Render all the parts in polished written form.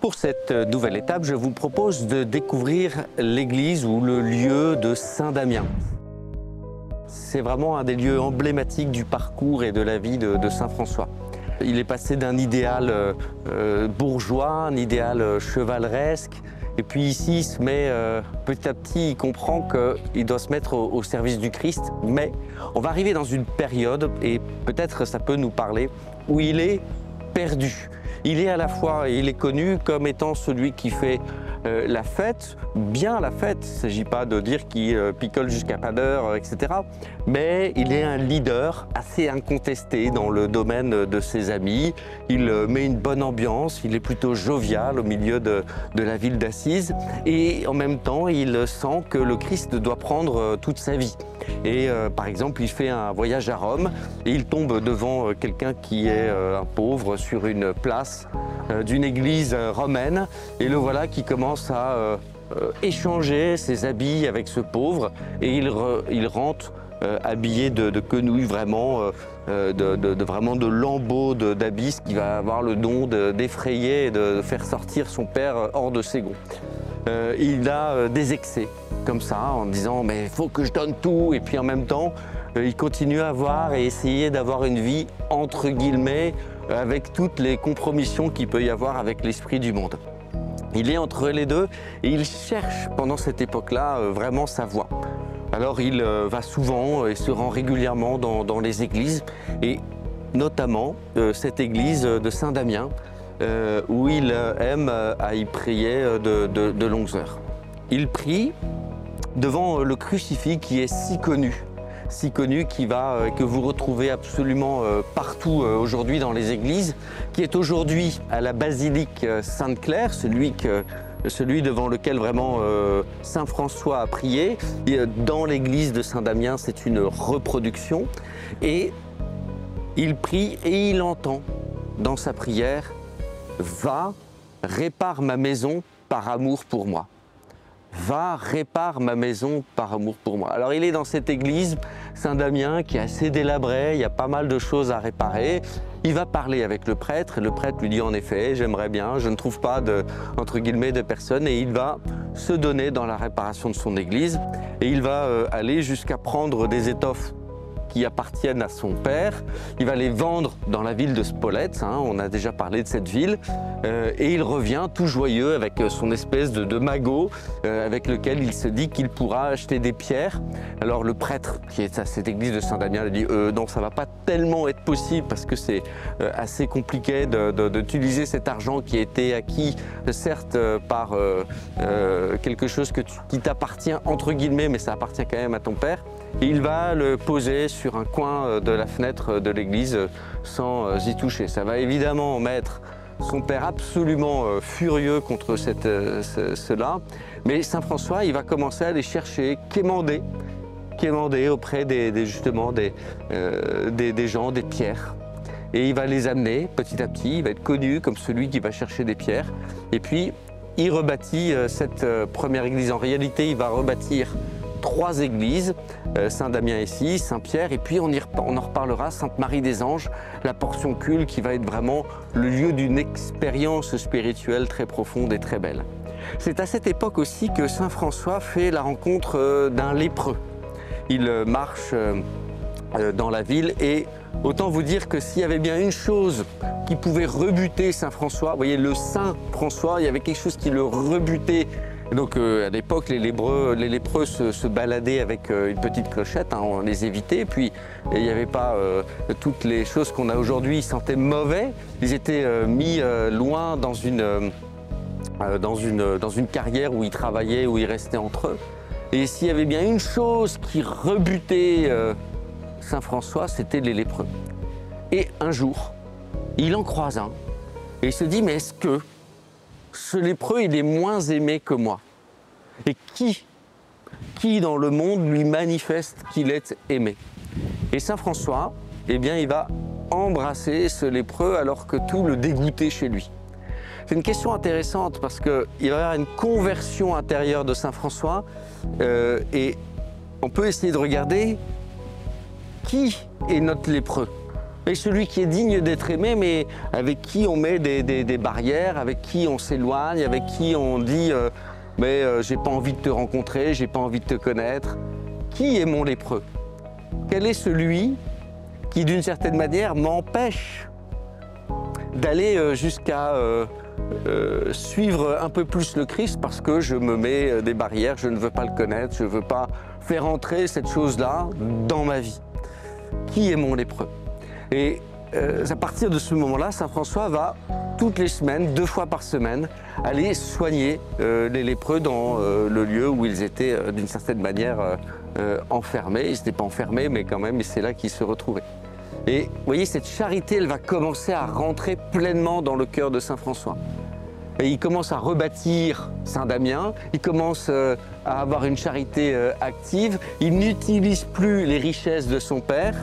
Pour cette nouvelle étape, je vous propose de découvrir l'église ou le lieu de Saint-Damien. C'est vraiment un des lieux emblématiques du parcours et de la vie de Saint François. Il est passé d'un idéal bourgeois, un idéal chevaleresque, et puis ici il se met petit à petit, il comprend qu'il doit se mettre au service du Christ, mais on va arriver dans une période, et peut-être ça peut nous parler, où il est perdu. Il est à la fois, il est connu comme étant celui qui fait la fête, bien la fête, il ne s'agit pas de dire qu'il picole jusqu'à pas d'heure, etc. Mais il est un leader assez incontesté dans le domaine de ses amis. Il met une bonne ambiance, il est plutôt jovial au milieu de la ville d'Assise. Et en même temps, il sent que le Christ doit prendre toute sa vie. Et par exemple, il fait un voyage à Rome et il tombe devant quelqu'un qui est un pauvre sur une place d'une église romaine. Et le voilà qui commence à échanger ses habits avec ce pauvre et il rentre habillé de quenouilles, vraiment, vraiment de lambeaux d'habits, ce qui va avoir le don d'effrayer et de faire sortir son père hors de ses gonds. Il a des excès comme ça en disant mais il faut que je donne tout, et puis en même temps il continue à avoir et essayer d'avoir une vie entre guillemets avec toutes les compromissions qu'il peut y avoir avec l'esprit du monde. Il est entre les deux et il cherche pendant cette époque-là vraiment sa voie. Alors il va souvent et se rend régulièrement dans les églises, et notamment cette église de Saint-Damien où il aime à y prier de longues heures. Il prie devant le crucifix qui est si connu que vous retrouvez absolument partout aujourd'hui dans les églises, qui est aujourd'hui à la basilique Sainte-Claire, celui devant lequel vraiment Saint François a prié. Et dans l'église de Saint-Damien, c'est une reproduction. Et il prie et il entend dans sa prière « Va, répare ma maison par amour pour moi ». Va, répare ma maison par amour pour moi. Alors il est dans cette église Saint-Damien qui est assez délabrée, il y a pas mal de choses à réparer. Il va parler avec le prêtre et le prêtre lui dit en effet j'aimerais bien, je ne trouve pas entre guillemets de personne, et il va se donner dans la réparation de son église et il va aller jusqu'à prendre des étoffes qui appartiennent à son père. Il va les vendre dans la ville de Spolète, on a déjà parlé de cette ville, et il revient tout joyeux avec son espèce de magot avec lequel il se dit qu'il pourra acheter des pierres. Alors le prêtre qui est à cette église de Saint-Damien lui dit non, ça va pas tellement être possible parce que c'est assez compliqué d'utiliser cet argent qui a été acquis certes par quelque chose qui t'appartient entre guillemets, mais ça appartient quand même à ton père. Et il va le poser sur un coin de la fenêtre de l'église sans y toucher. Ça va évidemment mettre son père absolument furieux contre cela. Mais Saint François, il va commencer à aller chercher, quémander auprès justement des gens, des pierres. Et il va les amener petit à petit, il va être connu comme celui qui va chercher des pierres. Et puis, il rebâtit cette première église. En réalité, il va rebâtir 3 églises, Saint-Damien ici, Saint-Pierre, et puis on en reparlera, Sainte-Marie des Anges, la portion culte qui va être vraiment le lieu d'une expérience spirituelle très profonde et très belle. C'est à cette époque aussi que Saint François fait la rencontre d'un lépreux. Il marche dans la ville et autant vous dire que s'il y avait bien une chose qui pouvait rebuter Saint François, vous voyez le Saint François, il y avait quelque chose qui le rebutait. Donc à l'époque, les lépreux se baladaient avec une petite clochette, on les évitait. Puis il n'y avait pas toutes les choses qu'on a aujourd'hui, ils sentaient mauvais. Ils étaient mis loin dans une carrière où ils travaillaient, où ils restaient entre eux. Et s'il y avait bien une chose qui rebutait Saint François, c'était les lépreux. Et un jour, il en croise un et il se dit mais est-ce que ce lépreux, il est moins aimé que moi? Et qui dans le monde lui manifeste qu'il est aimé? Et Saint François, eh bien, il va embrasser ce lépreux alors que tout le dégoûtait chez lui. C'est une question intéressante parce qu'il va y avoir une conversion intérieure de Saint François et on peut essayer de regarder qui est notre lépreux. mais celui qui est digne d'être aimé, mais avec qui on met des barrières, avec qui on s'éloigne, avec qui on dit j'ai pas envie de te rencontrer, j'ai pas envie de te connaître. Qui est mon lépreux? Quel est celui qui, d'une certaine manière, m'empêche d'aller jusqu'à suivre un peu plus le Christ parce que je me mets des barrières, je ne veux pas le connaître, je ne veux pas faire entrer cette chose-là dans ma vie. Qui est mon lépreux? Et à partir de ce moment-là, saint François va toutes les semaines, 2 fois par semaine, aller soigner les lépreux dans le lieu où ils étaient d'une certaine manière enfermés. Ils n'étaient pas enfermés, mais quand même, c'est là qu'ils se retrouvaient. Et vous voyez, cette charité, elle va commencer à rentrer pleinement dans le cœur de saint François. Et il commence à rebâtir Saint-Damien, il commence à avoir une charité active, il n'utilise plus les richesses de son père,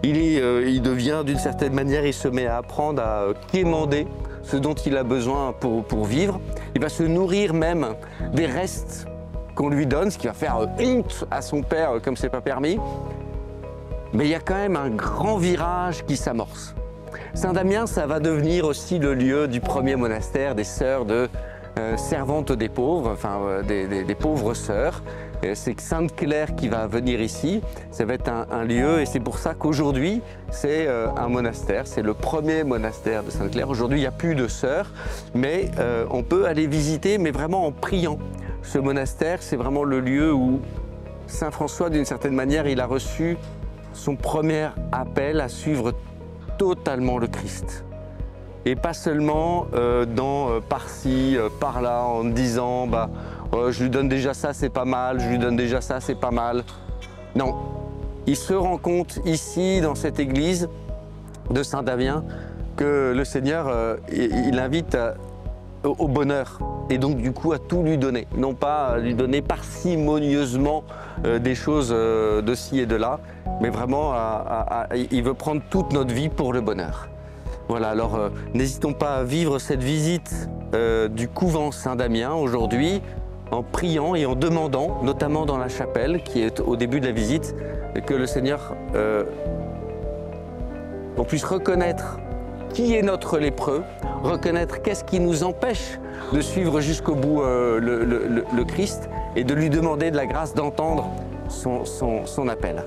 il devient d'une certaine manière, il se met à apprendre à quémander ce dont il a besoin pour vivre. Il va se nourrir même des restes qu'on lui donne, ce qui va faire honte à son père comme c'est pas permis. Mais il y a quand même un grand virage qui s'amorce. Saint-Damien, ça va devenir aussi le lieu du premier monastère des sœurs de servantes des pauvres, enfin des pauvres sœurs. C'est Sainte Claire qui va venir ici. Ça va être un lieu et c'est pour ça qu'aujourd'hui, c'est un monastère. C'est le premier monastère de Sainte Claire. Aujourd'hui, il n'y a plus de sœurs, mais on peut aller visiter, mais vraiment en priant. Ce monastère, c'est vraiment le lieu où saint François, d'une certaine manière, il a reçu son premier appel à suivre totalement le Christ. Et pas seulement par-ci, par-là, en disant je lui donne déjà ça, c'est pas mal, je lui donne déjà ça, c'est pas mal. Non, il se rend compte ici, dans cette église de Saint-Damien, que le Seigneur, il invite au bonheur. Et donc du coup à tout lui donner, non pas à lui donner parcimonieusement des choses de ci et de là, mais vraiment il veut prendre toute notre vie pour le bonheur. Voilà, alors n'hésitons pas à vivre cette visite du couvent Saint-Damien aujourd'hui en priant et en demandant, notamment dans la chapelle qui est au début de la visite, que le Seigneur on puisse reconnaître qui est notre lépreux, reconnaître qu'est-ce qui nous empêche de suivre jusqu'au bout le Christ et de lui demander de la grâce d'entendre son appel.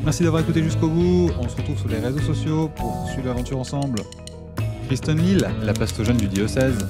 Merci d'avoir écouté jusqu'au bout. On se retrouve sur les réseaux sociaux pour suivre l'aventure ensemble. Kristen Lille, la pasto jeune du diocèse.